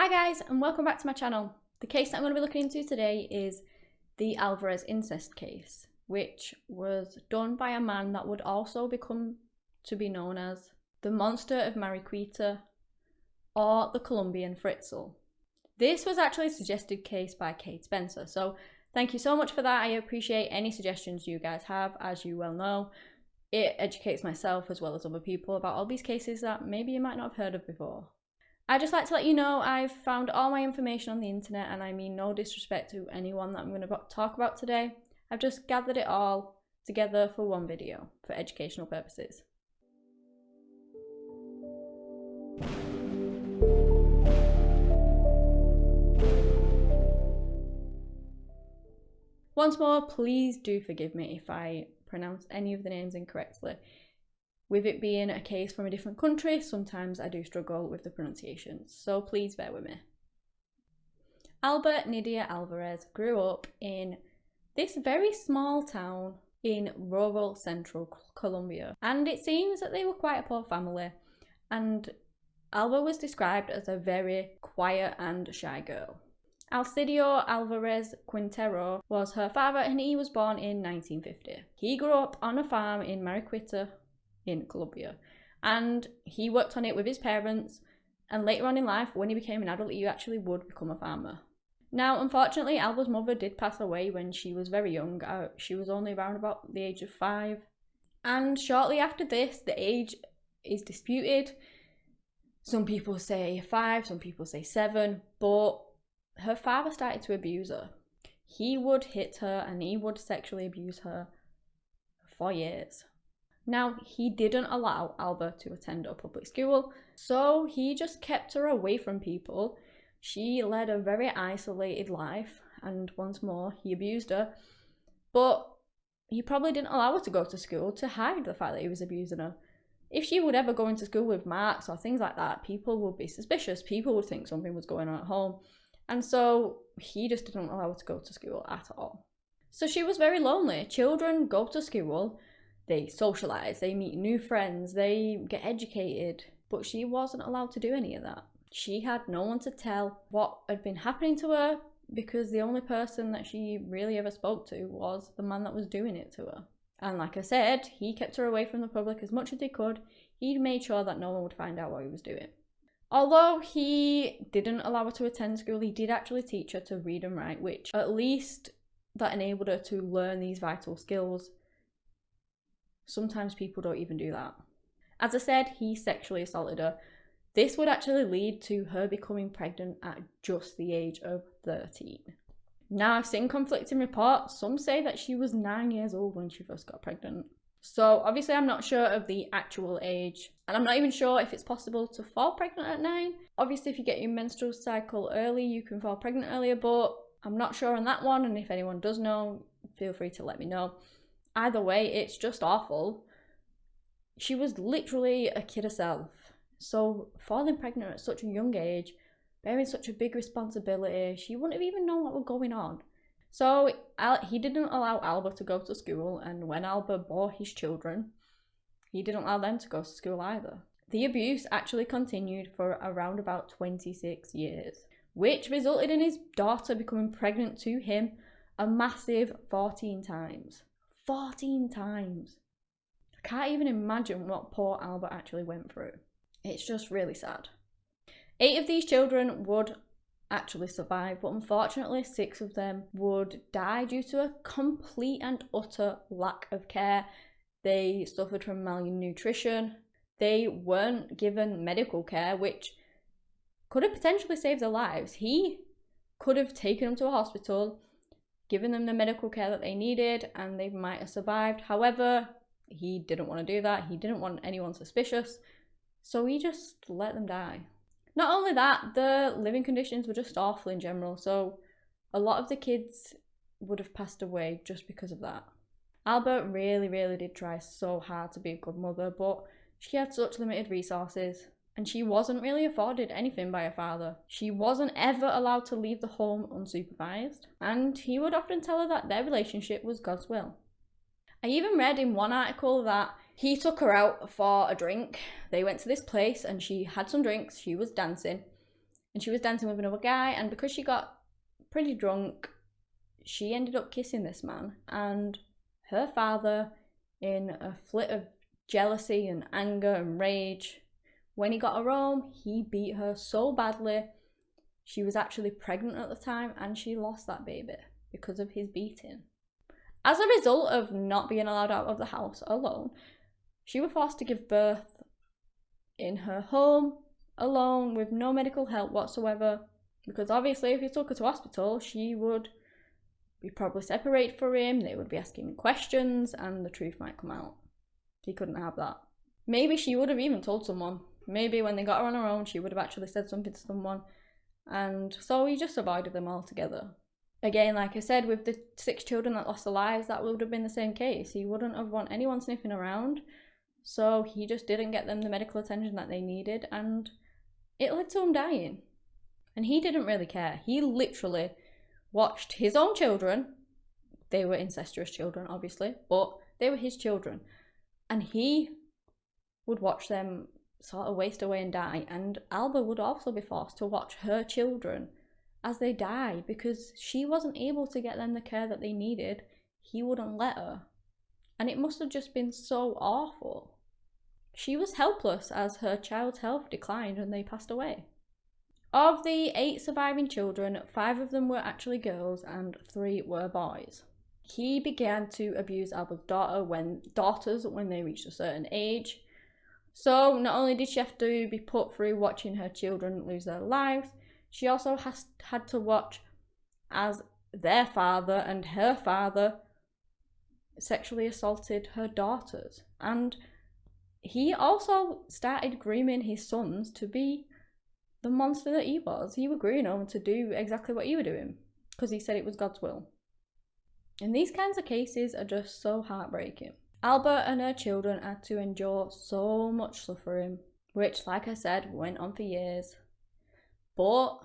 Hi guys, and welcome back to my channel. The case that I'm going to be looking into today is the Álvarez Incest Case, which was done by a man that would also become to be known as the Monster of Mariquita or the Colombian Fritzl. This was actually a suggested case by Kate Spencer, so thank you so much for that. I appreciate any suggestions you guys have. As you well know, it educates myself as well as other people about all these cases that maybe you might not have heard of before. I'd just like to let you know I've found all my information on the internet, and I mean no disrespect to anyone that I'm going to talk about today. I've just gathered it all together for one video for educational purposes. Once more, please do forgive me if I pronounce any of the names incorrectly. With it being a case from a different country, sometimes I do struggle with the pronunciations, so please bear with me. Albert Nidia Álvarez grew up in this very small town in rural central Colombia, and it seems that they were quite a poor family, and Alba was described as a very quiet and shy girl. Alcidio Álvarez Quintero was her father, and he was born in 1950. He grew up on a farm in Mariquita in Colombia, and he worked on it with his parents, and later on in life, when he became an adult, he actually would become a farmer. Now, unfortunately, Alba's mother did pass away when she was very young. She was only around about the age of 5, and shortly after this, the age is disputed. Some people say 5, some people say 7, but her father started to abuse her. He would hit her and he would sexually abuse her for years. Now, he didn't allow Alba to attend a public school, so he just kept her away from people. She led a very isolated life, and once more, he abused her. But he probably didn't allow her to go to school to hide the fact that he was abusing her. If she would ever go into school with marks or things like that, people would be suspicious. People would think something was going on at home. And so he just didn't allow her to go to school at all. So she was very lonely. Children go to school, they socialise, they meet new friends, they get educated, but she wasn't allowed to do any of that. She had no one to tell what had been happening to her, because the only person that she really ever spoke to was the man that was doing it to her. And like I said, he kept her away from the public as much as he could. He made sure that no one would find out what he was doing. Although he didn't allow her to attend school, he did actually teach her to read and write, which at least that enabled her to learn these vital skills. Sometimes people don't even do that. As I said, he sexually assaulted her. This would actually lead to her becoming pregnant at just the age of 13. Now, I've seen conflicting reports. Some say that she was 9 years old when she first got pregnant. So obviously I'm not sure of the actual age, and I'm not even sure if it's possible to fall pregnant at 9. Obviously, if you get your menstrual cycle early, you can fall pregnant earlier, but I'm not sure on that one, and if anyone does know, feel free to let me know. Either way, it's just awful. She was literally a kid herself. So falling pregnant at such a young age, bearing such a big responsibility, she wouldn't have even known what was going on. So he didn't allow Alba to go to school, and when Alba bore his children, he didn't allow them to go to school either. The abuse actually continued for around about 26 years, which resulted in his daughter becoming pregnant to him a massive 14 times. 14 times. I can't even imagine what poor Alba actually went through. It's just really sad. 8 of these children would actually survive, but unfortunately 6 of them would die due to a complete and utter lack of care. They suffered from malnutrition. They weren't given medical care, which could have potentially saved their lives. He could have taken them to a hospital, given them the medical care that they needed, and they might have survived. However, he didn't want to do that. He didn't want anyone suspicious, so he just let them die. Not only that, the living conditions were just awful in general, so a lot of the kids would have passed away just because of that. Alba really did try so hard to be a good mother, but she had such limited resources, and she wasn't really afforded anything by her father. She wasn't ever allowed to leave the home unsupervised, and he would often tell her that their relationship was God's will. I even read in one article that he took her out for a drink. They went to this place and she had some drinks, she was dancing, and she was dancing with another guy, and because she got pretty drunk, she ended up kissing this man, and her father, in a fit of jealousy and anger and rage, when he got her home, he beat her so badly. She was actually pregnant at the time, and she lost that baby because of his beating. As a result of not being allowed out of the house alone, she was forced to give birth in her home alone with no medical help whatsoever, because obviously if you took her to hospital, she would be probably separated from him, they would be asking him questions, and the truth might come out. He couldn't have that. Maybe she would have even told someone. Maybe when they got her on her own, she would have actually said something to someone, and so he just avoided them altogether. Again, like I said, with the 6 children that lost their lives, that would have been the same case. He wouldn't have want anyone sniffing around, so he just didn't get them the medical attention that they needed, and it led to him dying. And he didn't really care. He literally watched his own children. They were incestuous children, obviously, but they were his children. And he would watch them sort of waste away and die. And Alba would also be forced to watch her children as they die because she wasn't able to get them the care that they needed. He wouldn't let her. And it must have just been so awful. She was helpless as her child's health declined and they passed away. Of the 8 surviving children, 5 of them were actually girls and 3 were boys. He began to abuse Alba's daughters when they reached a certain age. So not only did she have to be put through watching her children lose their lives, she also had to watch as their father and her father sexually assaulted her daughters. And he also started grooming his sons to be the monster that he was. He was grooming them to do exactly what he was doing because he said it was God's will. And these kinds of cases are just so heartbreaking. Alba and her children had to endure so much suffering, which, like I said, went on for years. But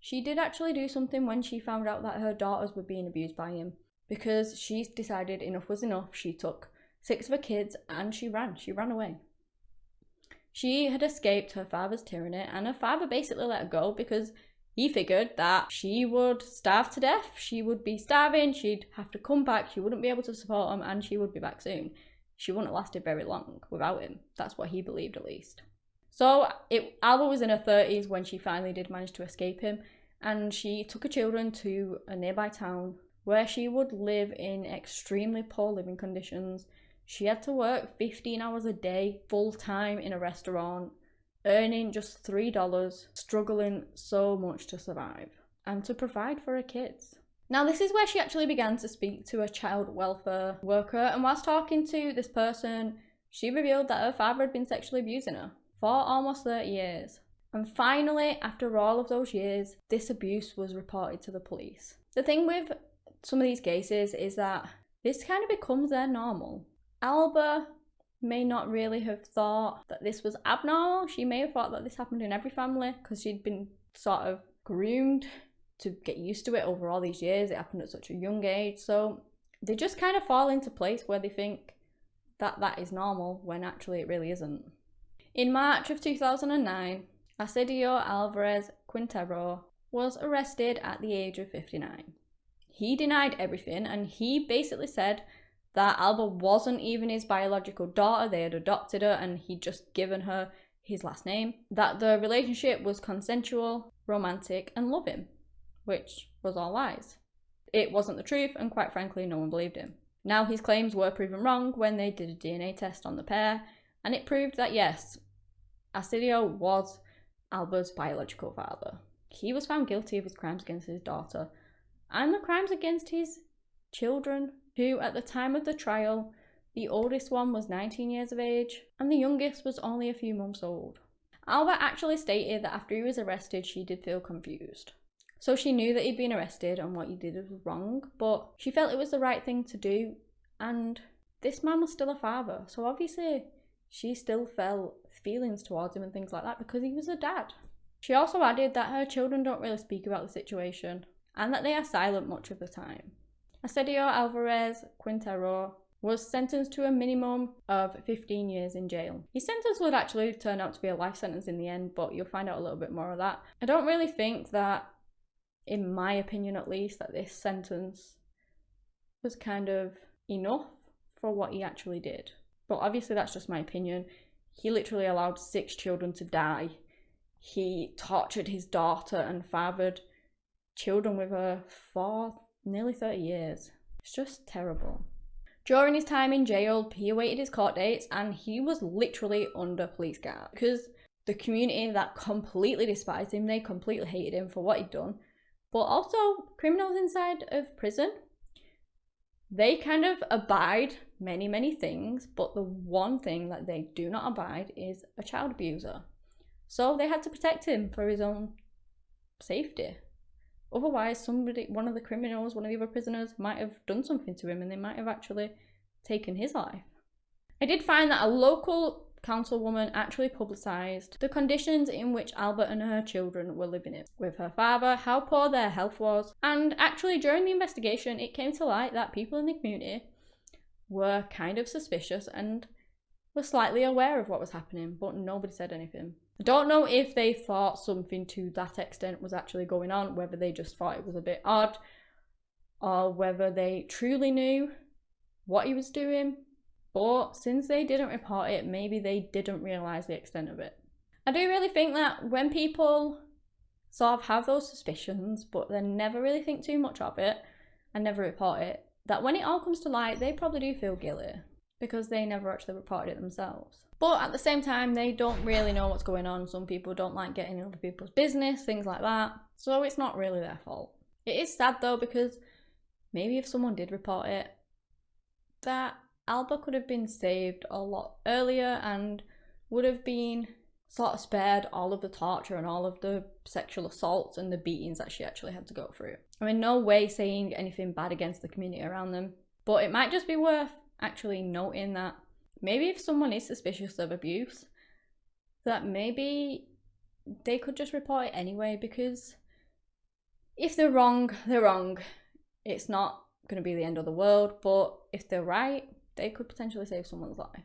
she did actually do something when she found out that her daughters were being abused by him, because she decided enough was enough. She took 6 of her kids and she ran away. She had escaped her father's tyranny, and her father basically let her go because he figured that she would starve to death. She would be starving, she'd have to come back, she wouldn't be able to support him, and she would be back soon. She wouldn't have lasted very long without him. That's what he believed, at least. So Alba was in her 30s when she finally did manage to escape him, and she took her children to a nearby town where she would live in extremely poor living conditions. She had to work 15 hours a day, full-time in a restaurant, earning just $3, struggling so much to survive and to provide for her kids. Now, this is where she actually began to speak to a child welfare worker, and whilst talking to this person, she revealed that her father had been sexually abusing her for almost 30 years. And finally, after all of those years, this abuse was reported to the police. The thing with some of these cases is that this kind of becomes their normal. Alba may not really have thought that this was abnormal. She may have thought that this happened in every family because she'd been sort of groomed to get used to it over all these years. It happened at such a young age. So they just kind of fall into place where they think that that is normal when actually it really isn't. In March of 2009, Assidio Álvarez Quintero was arrested at the age of 59. He denied everything, and he basically said that Alba wasn't even his biological daughter. They had adopted her and he'd just given her his last name, that the relationship was consensual, romantic and loving, which was all lies. It wasn't the truth, and quite frankly no one believed him. Now his claims were proven wrong when they did a DNA test on the pair, and it proved that yes, Assidio was Alba's biological father. He was found guilty of his crimes against his daughter and the crimes against his children, who at the time of the trial, the oldest one was 19 years of age and the youngest was only a few months old. Alba actually stated that after he was arrested, she did feel confused. So she knew that he'd been arrested and what he did was wrong, but she felt it was the right thing to do, and this man was still a father, so obviously she still felt feelings towards him and things like that because he was a dad. She also added that her children don't really speak about the situation and that they are silent much of the time. Assidio Álvarez Quintero was sentenced to a minimum of 15 years in jail. His sentence would actually turn out to be a life sentence in the end, but you'll find out a little bit more of that. I don't really think that, in my opinion at least, that this sentence was kind of enough for what he actually did. But obviously that's just my opinion. He literally allowed 6 children to die. He tortured his daughter and fathered children with her for nearly 30 years. It's just terrible. During his time in jail, he awaited his court dates and he was literally under police guard because the community that completely despised him, they completely hated him for what he'd done. But also criminals inside of prison, they kind of abide many things, but the one thing that they do not abide is a child abuser. So they had to protect him for his own safety. Otherwise, one of the criminals, one of the other prisoners might have done something to him and they might have actually taken his life. I did find that a local councilwoman actually publicised the conditions in which Albert and her children were living in with her father, how poor their health was, and actually during the investigation it came to light that people in the community were kind of suspicious and were slightly aware of what was happening, but nobody said anything. I don't know if they thought something to that extent was actually going on, whether they just thought it was a bit odd, or whether they truly knew what he was doing. But since they didn't report it, maybe they didn't realise the extent of it. I do really think that when people sort of have those suspicions, but then never really think too much of it and never report it, that when it all comes to light, they probably do feel guilty because they never actually reported it themselves. But at the same time, they don't really know what's going on. Some people don't like getting in other people's business, things like that. So it's not really their fault. It is sad though, because maybe if someone did report it, that Albert could have been saved a lot earlier and would have been sort of spared all of the torture and all of the sexual assaults and the beatings that she actually had to go through. I'm in no way saying anything bad against the community around them, but it might just be worth actually noting that maybe if someone is suspicious of abuse, that maybe they could just report it anyway, because if they're wrong, they're wrong. It's not going to be the end of the world, but if they're right, they could potentially save someone's life.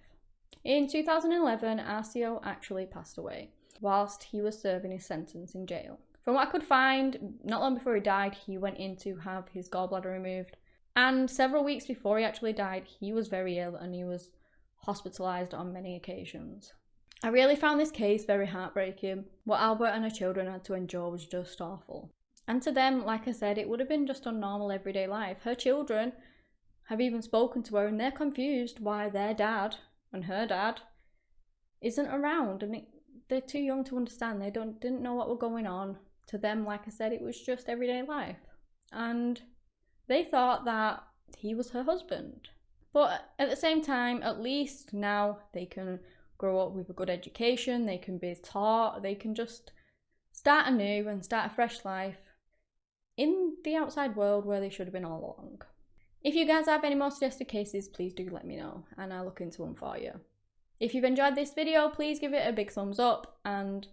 In 2011, Arcio actually passed away whilst he was serving his sentence in jail. From what I could find, not long before he died, he went in to have his gallbladder removed. And several weeks before he actually died, he was very ill and he was hospitalised on many occasions. I really found this case very heartbreaking. What Albert and her children had to endure was just awful. And to them, like I said, it would have been just a normal everyday life. Her children have even spoken to her and they're confused why their dad and her dad isn't around, and they're too young to understand. They didn't know what was going on. To them, like I said, it was just everyday life, and they thought that he was her husband. But at the same time, at least now they can grow up with a good education, they can be taught, they can just start anew and start a fresh life in the outside world where they should have been all along. If you guys have any more suggested cases, please do let me know and I'll look into them for you. If you've enjoyed this video, please give it a big thumbs up and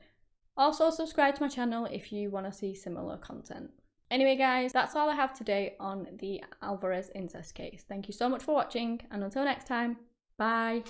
also subscribe to my channel if you want to see similar content. Anyway guys, that's all I have today on the Álvarez Incest case. Thank you so much for watching, and until next time, bye!